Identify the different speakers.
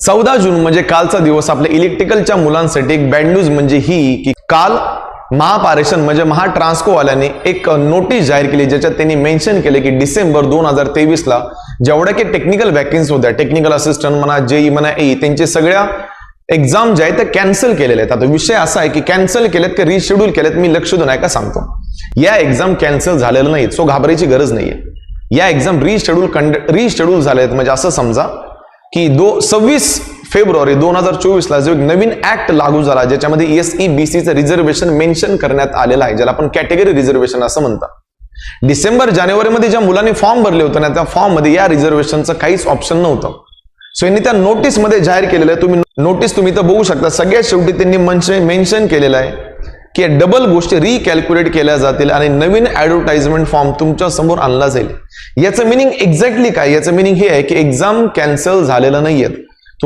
Speaker 1: 14 जून म्हणजे कालचा दिवस आपल्या इलेक्ट्रिकलच्या मुलांसाठी एक बॅड न्यूज म्हणजे ही की काल महापारेषण म्हणजे महाट्रान्सकोवाल्याने एक नोटीस जाहीर केली, ज्याच्यात त्यांनी मेन्शन केले की डिसेंबर 2023 ला जेवढ्या की टेक्निकल वॅकन्सी होत्या, टेक्निकल असिस्टंट म्हणा, जेई म्हणा, त्यांचे सगळ्या एक्झाम जे आहेत ते कॅन्सल केलेले आहेत. आता विषय असा आहे की कॅन्सल केलेत की रिशेड्यूल केलेत, मी लक्ष देऊन ऐका सांगतो. या एक्झाम कॅन्सल झालेलं नाहीत, सो घाबरायची गरज नाहीये. या एक्झाम रिशेड्यूल झाले आहेत. म्हणजे असं समजा की 26 फेब्रुवारी 2024 ला जो एक नवीन ऍक्ट लागू झाला, ज्याच्यामध्ये SEBCचं रिझर्वेशन मेन्शन करण्यात आलेलं आहे, ज्याला आपण कॅटेगरी रिझर्वेशन असं म्हणतात. डिसेंबर जानेवारीमध्ये ज्या मुलांनी फॉर्म भरले होते ना, त्या फॉर्म मध्ये या रिझर्वेशनचं काहीच ऑप्शन नव्हतं. सो यांनी त्या नोटीस मध्ये जाहीर केलेलं आहे. तुम्ही नोटीस तर बघू शकता. सगळ्यात शेवटी त्यांनी मेन्शन केलेलं आहे की डबल गोष्टी रिकॅल्क्युलेट केल्या जातील आणि नवीन ऍडव्हर्टाइजमेंट फॉर्म तुमच्या समोर आणला जाईल. याचं मिनिंग एक्झॅक्टली काय? याचं मिनिंग हे आहे की एक्झाम कॅन्सल झालेलं नाहीयेत.